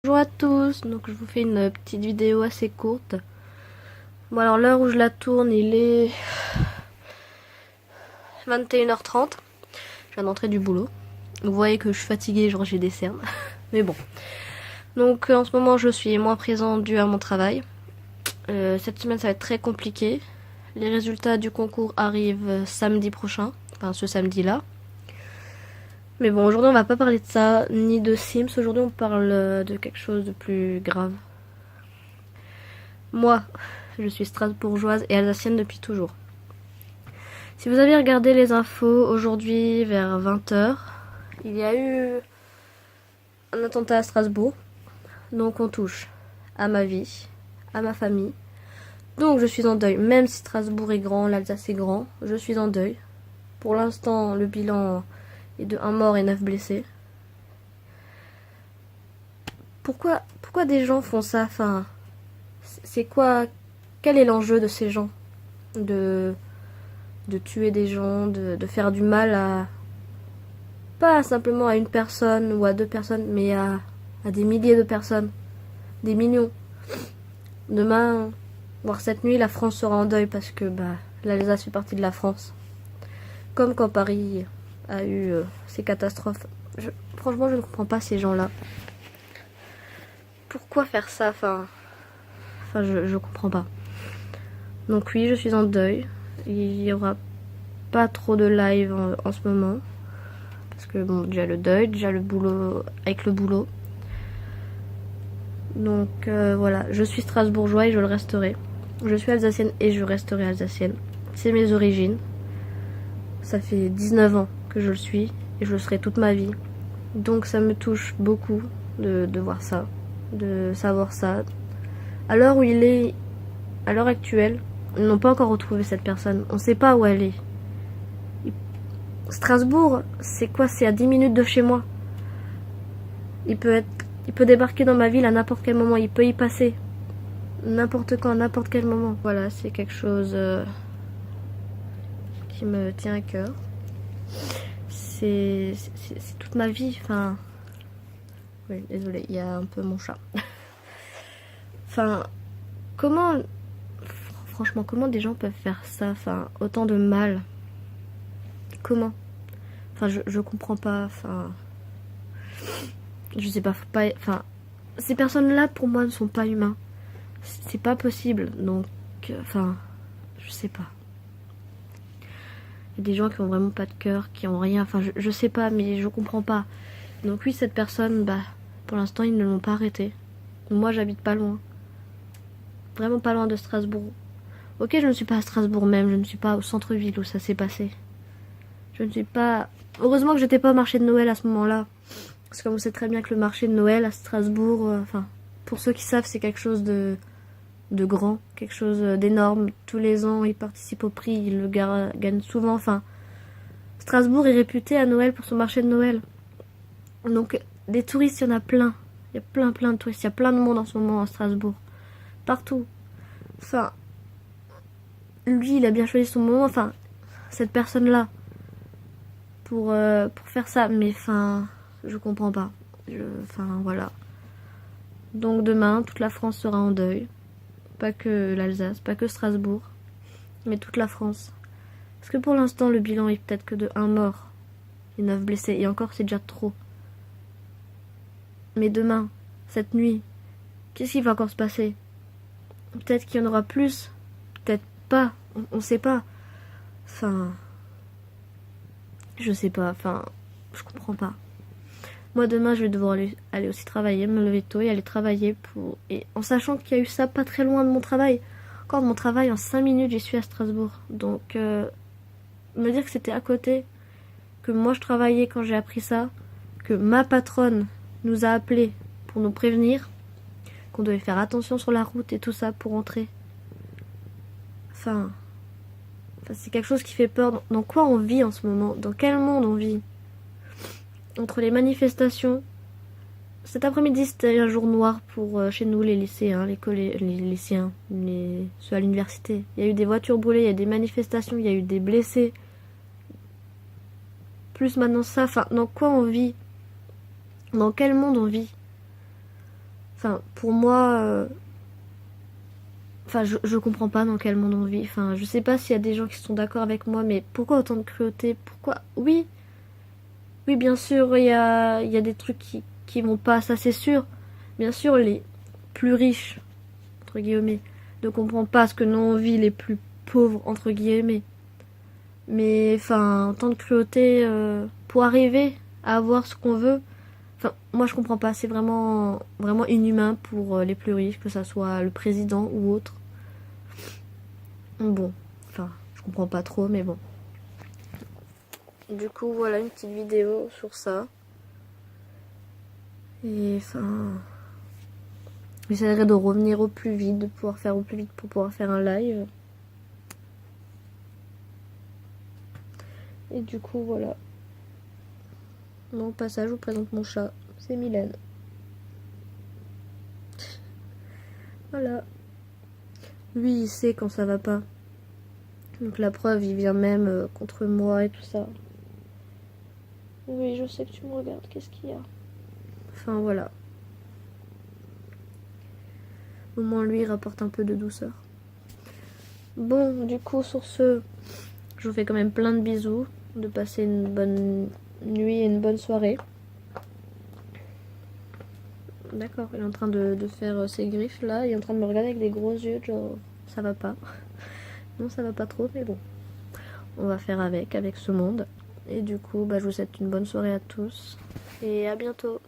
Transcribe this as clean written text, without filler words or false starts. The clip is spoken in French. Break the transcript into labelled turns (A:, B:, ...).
A: Bonjour à tous, donc je vous fais une petite vidéo assez courte. Bon alors l'heure où je la tourne il est 21h30. Je viens d'entrer du boulot. Vous voyez que je suis fatiguée, genre j'ai des cernes. Mais bon. Donc en ce moment je suis moins présente dû à mon travail. Cette semaine ça va être très compliqué. Les résultats du concours arrivent samedi prochain. Enfin ce samedi là. Mais bon, aujourd'hui on va pas parler de ça, ni de Sims. Aujourd'hui on parle de quelque chose de plus grave. Moi, je suis strasbourgeoise et alsacienne depuis toujours. Si vous avez regardé les infos aujourd'hui vers 20h, il y a eu un attentat à Strasbourg. Donc on touche à ma vie, à ma famille. Donc je suis en deuil. Même si Strasbourg est grand, l'Alsace est grand, je suis en deuil. Pour l'instant, le bilan est de 1 mort et 9 blessés. Pourquoi des gens font ça? Enfin, c'est quoi? Quel est l'enjeu de ces gens? De tuer des gens, de faire du mal à... Pas simplement à une personne ou à 2 personnes, mais à des milliers de personnes. Des millions. Demain, voire cette nuit, la France sera en deuil parce que l'Alsace fait partie de la France. Comme quand Paris a eu ces catastrophes. Franchement, je ne comprends pas ces gens-là. Pourquoi faire ça? Enfin, je comprends pas. Donc oui, je suis en deuil. Il y aura pas trop de live en ce moment. Parce que bon, déjà le deuil, déjà le boulot avec le boulot. Donc voilà, je suis strasbourgeois et je le resterai. Je suis alsacienne et je resterai alsacienne. C'est mes origines. Ça fait 19 ans que je le suis et je le serai toute ma vie. Donc ça me touche beaucoup de voir ça, de savoir ça. À l'heure où il est, à l'heure actuelle, ils n'ont pas encore retrouvé cette personne. On ne sait pas où elle est. Strasbourg, c'est quoi? C'est à 10 minutes de chez moi. Il peut débarquer dans ma ville à n'importe quel moment. Il peut y passer. N'importe quand, à n'importe quel moment. Voilà, c'est quelque chose qui me tient à cœur. C'est toute ma vie. Enfin, oui, désolée, il y a un peu mon chat. Enfin, comment... Franchement, comment des gens peuvent faire ça? Enfin, autant de mal. Comment? Enfin, je comprends pas. Enfin... Je sais pas, enfin... Ces personnes-là, pour moi, ne sont pas humains. C'est pas possible. Donc, enfin... Je sais pas. Il y a des gens qui ont vraiment pas de cœur, qui ont rien. Enfin, je sais pas, mais je comprends pas. Donc oui, cette personne, pour l'instant, ils ne l'ont pas arrêté. Moi, j'habite pas loin. Vraiment pas loin de Strasbourg. Ok, je ne suis pas à Strasbourg même, je ne suis pas au centre-ville où ça s'est passé. Je ne suis pas... Heureusement que j'étais pas au marché de Noël à ce moment-là. Parce que vous savez très bien que le marché de Noël à Strasbourg, pour ceux qui savent, c'est quelque chose de grand, quelque chose d'énorme. Tous les ans, ils participent au prix, ils le gagnent souvent. Enfin, Strasbourg est réputé à Noël pour son marché de Noël. Donc, des touristes, il y en a plein. Il y a plein de touristes. Il y a plein de monde en ce moment à Strasbourg. Partout. Enfin, lui, il a bien choisi son moment. Enfin, cette personne-là. Pour faire ça. Mais enfin, je comprends pas. Enfin, voilà. Donc demain, toute la France sera en deuil. Pas que l'Alsace, pas que Strasbourg. Mais toute la France. Parce que pour l'instant, le bilan est peut-être que de 1 mort et 9 blessés. Et encore, c'est déjà trop. Mais demain, cette nuit, qu'est-ce qui va encore se passer? Peut-être qu'il y en aura plus. Peut-être pas. On sait pas. Enfin... Je sais pas. Enfin... Je comprends pas. Moi, demain, je vais devoir aller aussi travailler, me lever tôt et aller travailler pour... Et en sachant qu'il y a eu ça pas très loin de mon travail. Encore de mon travail, en 5 minutes, j'y suis à Strasbourg. Donc, me dire que c'était à côté, que moi, je travaillais quand j'ai appris ça, que ma patronne nous a appelés pour nous prévenir, qu'on devait faire attention sur la route et tout ça pour rentrer. Enfin, c'est quelque chose qui fait peur. Dans quoi on vit en ce moment? Dans quel monde on vit? Entre les manifestations, cet après-midi c'était un jour noir pour chez nous les lycéens, les lycéens, ceux à l'université. Il y a eu des voitures brûlées, il y a des manifestations, il y a eu des blessés. Plus maintenant ça, enfin, dans quoi on vit? Dans quel monde on vit? Enfin, pour moi... Enfin, je comprends pas dans quel monde on vit. Enfin, je sais pas s'il y a des gens qui sont d'accord avec moi, mais pourquoi autant de cruauté? Pourquoi? Oui, oui, bien sûr, il y a des trucs qui vont pas, ça c'est sûr. Bien sûr, les plus riches, entre guillemets, ne comprennent pas ce que nous on vit, les plus pauvres, entre guillemets. Mais, enfin, tant de cruauté pour arriver à avoir ce qu'on veut. Enfin, moi je comprends pas, c'est vraiment, vraiment inhumain pour les plus riches, que ça soit le président ou autre. Bon, enfin, je comprends pas trop, mais bon. Du coup, voilà une petite vidéo sur ça. Et enfin, j'essaierai de revenir au plus vite, de pouvoir faire au plus vite pour pouvoir faire un live. Et du coup, voilà. Au passage, je vous présente mon chat. C'est Mylène. Voilà. Lui, il sait quand ça va pas. Donc la preuve, il vient même contre moi et tout ça. Oui, je sais que tu me regardes. Qu'est-ce qu'il y a? Enfin, voilà. Au moins, lui, il rapporte un peu de douceur. Bon, du coup, sur ce, je vous fais quand même plein de bisous. De passer une bonne nuit et une bonne soirée. D'accord, il est en train de faire ses griffes là. Il est en train de me regarder avec des gros yeux. Genre, ça va pas. Non, ça va pas trop, mais bon. On va faire avec ce monde. Et du coup, bah, je vous souhaite une bonne soirée à tous. Et à bientôt.